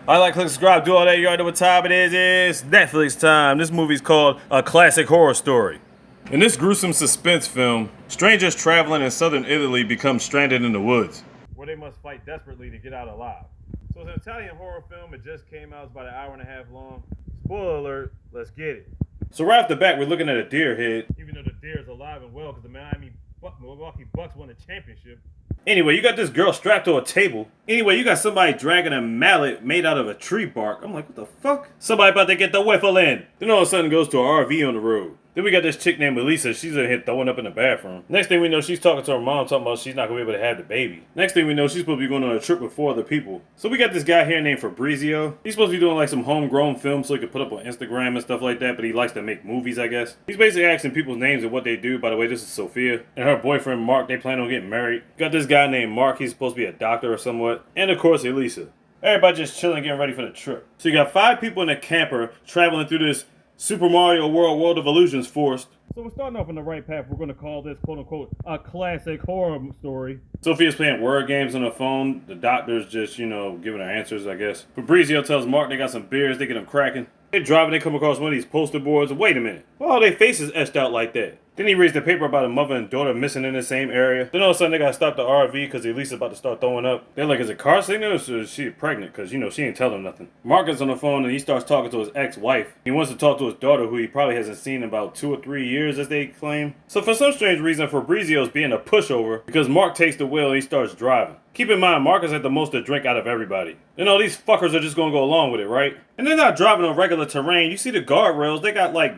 I like, click, subscribe, do all that. You already know what time it is. It's Netflix time. This movie's called A Classic Horror Story. In this gruesome suspense film, strangers traveling in southern Italy become stranded in the woods, where they must fight desperately to get out alive. So it's an Italian horror film. It just came out. It's about an hour and a half long. Spoiler alert, let's get it. So right off the bat, we're looking at a deer head, even though the deer is alive and well because the Milwaukee Bucks won the championship. Anyway, you got this girl strapped to a table. Anyway, you got somebody dragging a mallet made out of a tree bark. I'm like, what the fuck? Somebody about to get the whiffle in. Then all of a sudden goes to an RV on the road. Then we got this chick named Elisa. She's in here throwing up in the bathroom. Next thing we know, she's talking to her mom, talking about she's not going to be able to have the baby. Next thing we know, she's supposed to be going on a trip with 4 other people. So we got this guy here named Fabrizio. He's supposed to be doing like some homegrown film so he can put up on Instagram and stuff like that, but he likes to make movies, I guess. He's basically asking people's names and what they do. By the way, this is Sophia. And her boyfriend, Mark, they plan on getting married. Got this guy named Mark. He's supposed to be a doctor or somewhat. And of course, Elisa. Everybody just chilling, getting ready for the trip. So you got 5 people in a camper traveling through this Super Mario World of Illusions forest. So we're starting off on the right path. We're going to call this, quote unquote, a classic horror story. Sophia's playing word games on her phone. The doctor's just, giving her answers, I guess. Fabrizio tells Mark they got some beers. They get them cracking. They drive and they come across one of these poster boards. Wait a minute. Why are their faces etched out like that? Then he reads the paper about a mother and daughter missing in the same area. Then all of a sudden they gotta stop the RV because Elisa's about to start throwing up. They're like, is it car sickness or is she pregnant? Because, she ain't telling them nothing. Mark is on the phone and he starts talking to his ex-wife. He wants to talk to his daughter, who he probably hasn't seen in about 2 or 3 years, as they claim. So for some strange reason, Fabrizio's being a pushover because Mark takes the wheel and he starts driving. Keep in mind, Mark has had the most to drink out of everybody. And all these fuckers are just gonna go along with it, right? And they're not driving on regular terrain. You see the guardrails, they got like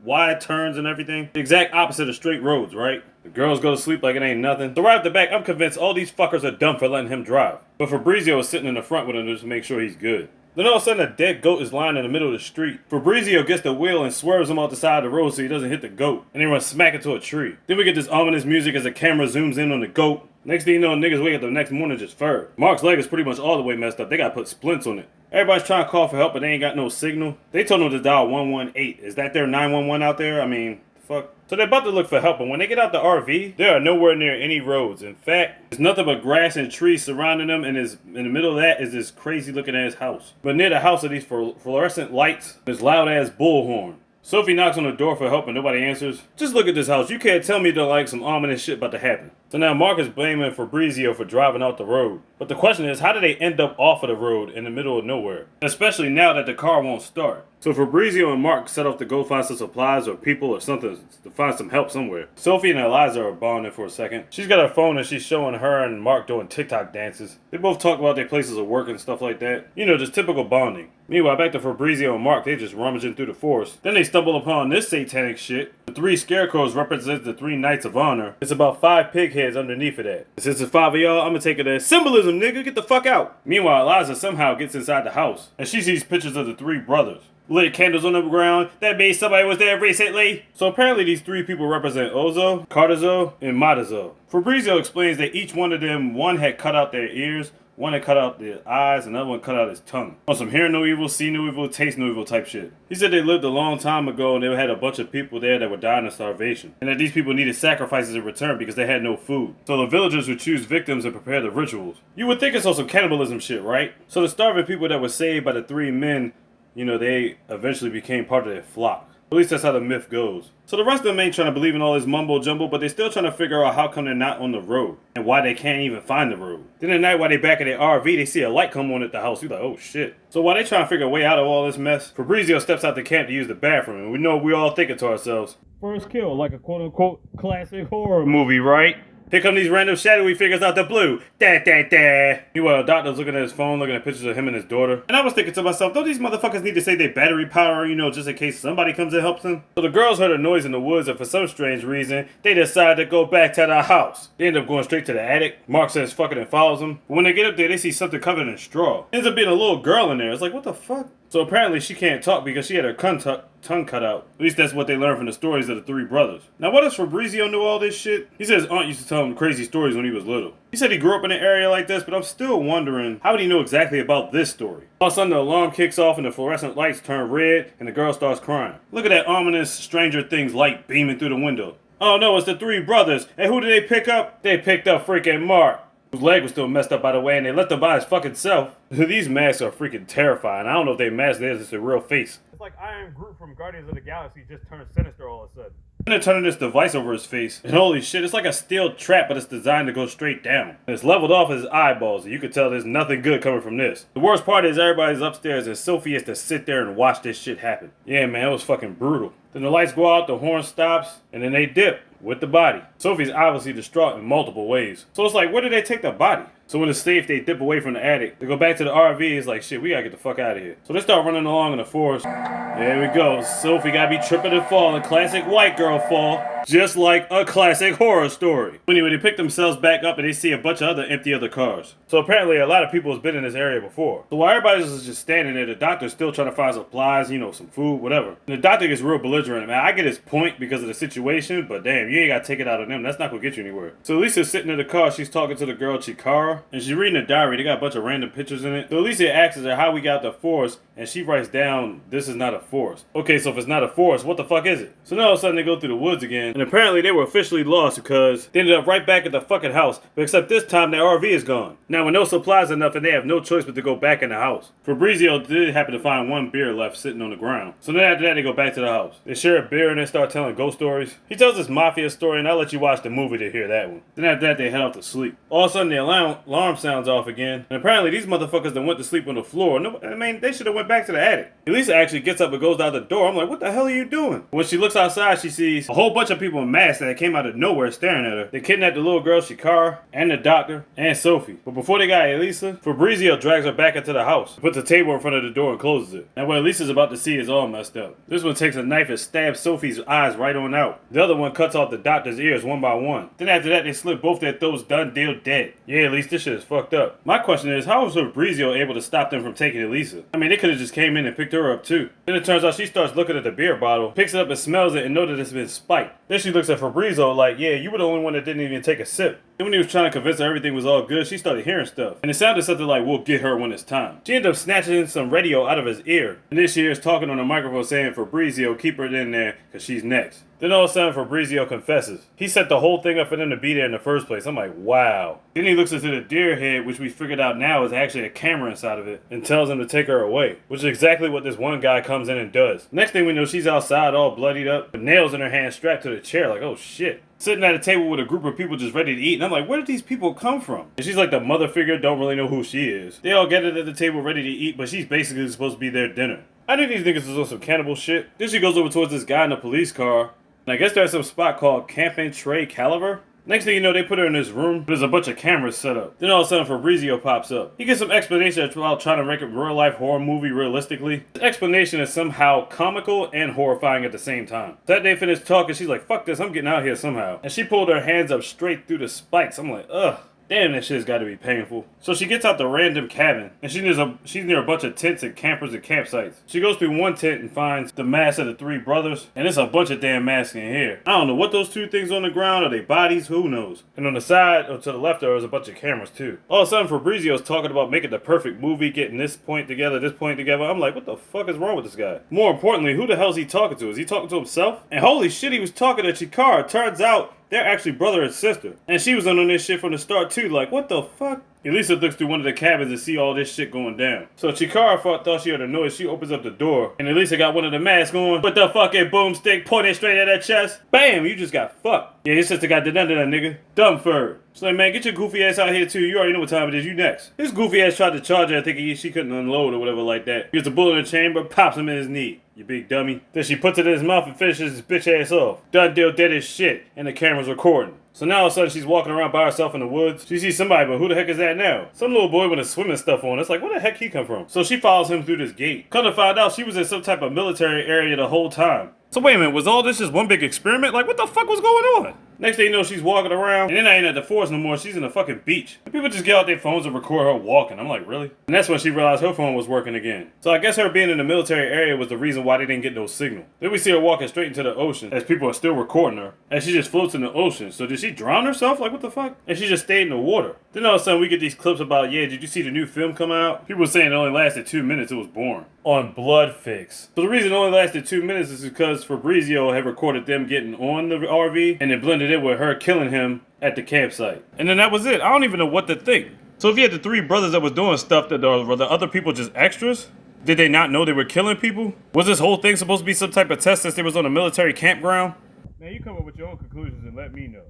wide turns and everything. The exact opposite of straight roads, right? The girls go to sleep like it ain't nothing. So right off the back, I'm convinced all these fuckers are dumb for letting him drive. But Fabrizio is sitting in the front with him just to make sure he's good. Then all of a sudden a dead goat is lying in the middle of the street. Fabrizio gets the wheel and swerves him off the side of the road so he doesn't hit the goat. And he runs smack into a tree. Then we get this ominous music as the camera zooms in on the goat. Next thing you know, niggas wake up the next morning just fur. Mark's leg is pretty much all the way messed up. They gotta put splints on it. Everybody's trying to call for help, but they ain't got no signal. They told them to dial 118. Is that their 911 out there? I mean, fuck. So they're about to look for help, and when they get out the RV, they are nowhere near any roads. In fact, there's nothing but grass and trees surrounding them, and in the middle of that is this crazy looking ass house. But near the house are these fluorescent lights, this loud ass bullhorn. Sophie knocks on the door for help and nobody answers. Just look at this house. You can't tell me that like some ominous shit about to happen. So now Mark is blaming Fabrizio for driving off the road. But the question is, how did they end up off of the road in the middle of nowhere? Especially now that the car won't start. So Fabrizio and Mark set off to go find some supplies or people or something to find some help somewhere. Sophie and Eliza are bonding for a second. She's got her phone and she's showing her and Mark doing TikTok dances. They both talk about their places of work and stuff like that. Just typical bonding. Meanwhile, back to Fabrizio and Mark, they just rummaging through the forest. Then they stumble upon this satanic shit. The 3 scarecrows represent the 3 knights of honor. It's about 5 pig heads underneath of that. Since it's 5 of y'all, I'm gonna take it as symbolism, nigga. Get the fuck out. Meanwhile, Eliza somehow gets inside the house, and she sees pictures of the 3 brothers. Lit candles on the ground. That means somebody was there recently. So apparently these 3 people represent Ozo, Cardozo, and Matazo. Fabrizio explains that each one of them, one had cut out their ears, one had cut out their eyes, another one cut out his tongue. On some hear no evil, see no evil, taste no evil type shit. He said they lived a long time ago and they had a bunch of people there that were dying of starvation. And that these people needed sacrifices in return because they had no food. So the villagers would choose victims and prepare the rituals. You would think it's on some cannibalism shit, right? So the starving people that were saved by the 3 men, they eventually became part of their flock. At least that's how the myth goes. So the rest of them ain't trying to believe in all this mumbo jumbo, but they're still trying to figure out how come they're not on the road and why they can't even find the road. Then at night while they back at their RV, they see a light come on at the house. You're like, oh shit. So while they trying to figure a way out of all this mess, Fabrizio steps out the camp to use the bathroom, and we all thinking to ourselves, first kill, like a quote unquote classic horror movie, right? Here come these random shadowy figures out the blue. Da da da. Meanwhile, the doctor's looking at his phone, looking at pictures of him and his daughter. And I was thinking to myself, don't these motherfuckers need to save their battery power, just in case somebody comes and helps them? So the girls heard a noise in the woods, and for some strange reason, they decide to go back to the house. They end up going straight to the attic. Mark says fuck it and follows them. But when they get up there, they see something covered in straw. Ends up being a little girl in there. It's like, what the fuck? So apparently she can't talk because she had her tongue cut out. At least that's what they learned from the stories of the 3 brothers. Now what does Fabrizio know all this shit? He says his aunt used to tell him crazy stories when he was little. He said he grew up in an area like this, but I'm still wondering, how would he know exactly about this story? All of a sudden the alarm kicks off and the fluorescent lights turn red and the girl starts crying. Look at that ominous Stranger Things light beaming through the window. Oh no, it's the 3 brothers. And who did they pick up? They picked up freaking Mark. whose leg was still messed up by the way, and they left him by his fucking self. These masks are freaking terrifying. I don't know if they mask theirs, it's a real face. It's like Iron Groot from Guardians of the Galaxy just turned sinister all of a sudden. And they're turning this device over his face, and holy shit, it's like a steel trap, but it's designed to go straight down. And it's leveled off his eyeballs, and you can tell there's nothing good coming from this. The worst part is everybody's upstairs, and Sophie has to sit there and watch this shit happen. Yeah, man, it was fucking brutal. Then the lights go out, the horn stops, and then they dip with the body. Sophie's obviously distraught in multiple ways. So it's like, where did they take the body? So when it's safe, they dip away from the attic. They go back to the RV, it's like, shit, we gotta get the fuck out of here. So they start running along in the forest. There we go. Sophie gotta be tripping and falling. Classic white girl fall. Just like a classic horror story. Anyway, they pick themselves back up and they see a bunch of other cars. So apparently a lot of people has been in this area before. So while everybody's just standing there, the doctor's still trying to find supplies, you know, some food, whatever. And the doctor gets real belligerent. Man, I get his point because of the situation, but damn, you ain't gotta take it out of them. That's not gonna get you anywhere. So Lisa's sitting in the car, she's talking to the girl Chikara, and she's reading a diary. They got a bunch of random pictures in it. So Lisa asks her how we got the forest, and she writes down, this is not a forest. Okay, so if it's not a forest, what the fuck is it? So now all of a sudden they go through the woods again, and apparently they were officially lost because they ended up right back at the fucking house, but except this time their RV is gone. Now with no supplies or nothing, they have no choice but to go back in the house. Fabrizio did happen to find one beer left sitting on the ground. So then after that they go back to the house. They share a beer and then start telling ghost stories. He tells this mafia story, and I'll let you watch the movie to hear that one. Then after that they head off to sleep. All of a sudden the alarm sounds off again, and apparently these motherfuckers that went to sleep on the floor. No, I mean, they should have went back to the attic. Elisa actually gets up and goes out the door. I'm like, what the hell are you doing? When she looks outside, she sees a whole bunch of people in masks that came out of nowhere staring at her. They kidnapped the little girl Chikara and the doctor and Sophie. But before they got Elisa, Fabrizio drags her back into the house, puts a table in front of the door and closes it. And what Elisa's about to see is all messed up. This one takes a knife and stabs Sophie's eyes right on out. The other one cuts off the doctor's ears one by one. Then after that, they slit both their throats, done deal dead. Yeah, at least this shit is fucked up. My question is, how was Fabrizio able to stop them from taking Elisa? I mean, they could have just came in and picked her up too. Then it turns out she starts looking at the beer bottle, picks it up and smells it and knows that it's been spiked. Then she looks at Fabrizio like, yeah, you were the only one that didn't even take a sip. Then when he was trying to convince her everything was all good, she started hearing stuff. And it sounded something like, we'll get her when it's time. She ended up snatching some radio out of his ear. And then she hears talking on the microphone saying, Fabrizio, keep her in there, because she's next. Then all of a sudden, Fabrizio confesses. He set the whole thing up for them to be there in the first place. I'm like, wow. Then he looks into the deer head, which we figured out now is actually a camera inside of it, and tells him to take her away, which is exactly what this one guy comes in and does. Next thing we know, she's outside all bloodied up, with nails in her hand strapped to the chair, like, oh shit. Sitting at a table with a group of people just ready to eat, and I'm like, where did these people come from? And she's like the mother figure, don't really know who she is. They all gathered at the table ready to eat, but she's basically supposed to be their dinner. I knew these niggas was on some cannibal shit. Then she goes over towards this guy in a police car, and I guess there's some spot called Camping Trey Caliber. Next thing you know, they put her in this room. There's a bunch of cameras set up. Then all of a sudden, Fabrizio pops up. He gets some explanation about trying to make a real-life horror movie realistically. The explanation is somehow comical and horrifying at the same time. So that they finished talking, she's like, fuck this, I'm getting out here somehow. And she pulled her hands up straight through the spikes. I'm like, ugh. Damn, that shit's gotta be painful. So she gets out the random cabin, and she's near a bunch of tents and campers and campsites. She goes through one tent and finds the mask of the three brothers, and there's a bunch of damn masks in here. I don't know what those two things on the ground are. They bodies? Who knows? And on the side, or to the left, there was a bunch of cameras too. All of a sudden, Fabrizio's talking about making the perfect movie, getting this point together, this point together. I'm like, what the fuck is wrong with this guy? More importantly, who the hell is he talking to? Is he talking to himself? And holy shit, he was talking to Chikara. Turns out, they're actually brother and sister. And she was on this shit from the start too. Like, what the fuck? Elisa looks through one of the cabins and see all this shit going down. So Chikara thought she heard a noise. She opens up the door. And Elisa got one of the masks on with the fucking boomstick pointing straight at her chest. Bam! You just got fucked. Yeah, your sister got done to that nigga. Dumb fur. She's like, man, get your goofy ass out here too. You already know what time it is. You next. His goofy ass tried to charge her thinking she couldn't unload or whatever like that. Gets a bullet in the chamber, pops him in his knee. You big dummy. Then she puts it in his mouth and finishes his bitch ass off. Done deal dead as shit. And the camera's recording. So now all of a sudden she's walking around by herself in the woods. She sees somebody, but who the heck is that now? Some little boy with a swimming stuff on. It's like, where the heck he come from? So she follows him through this gate. Come to find out, she was in some type of military area the whole time. So wait a minute, was all this just one big experiment? Like, what the fuck was going on? Next thing you know, she's walking around, and then I ain't at the forest no more. She's in the fucking beach. And people just get out their phones and record her walking. I'm like, really? And that's when she realized her phone was working again. So I guess her being in the military area was the reason why they didn't get no signal. Then we see her walking straight into the ocean as people are still recording her. And she just floats in the ocean. So did she drown herself? Like, what the fuck? And she just stayed in the water. Then all of a sudden we get these clips about, yeah, did you see the new film come out? People were saying it only lasted 2 minutes. It was boring. On Blood Fix. So the reason it only lasted 2 minutes is because because Fabrizio had recorded them getting on the RV and then blended it with her killing him at the campsite. And then that was it. I don't even know what to think. So if you had the three brothers that was doing stuff, that were the other people just extras? Did they not know they were killing people? Was this whole thing supposed to be some type of test since they was on a military campground? Man, you come up with your own conclusions and let me know.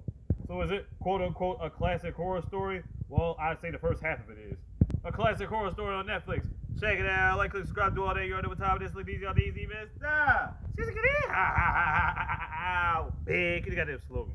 So is it, quote unquote, a classic horror story? Well, I'd say the first half of it is. A classic horror story on Netflix. Check it out, like, click, subscribe, do all that. You already know what time it is. Look, these, y'all, these, big, get a goddamn slogan.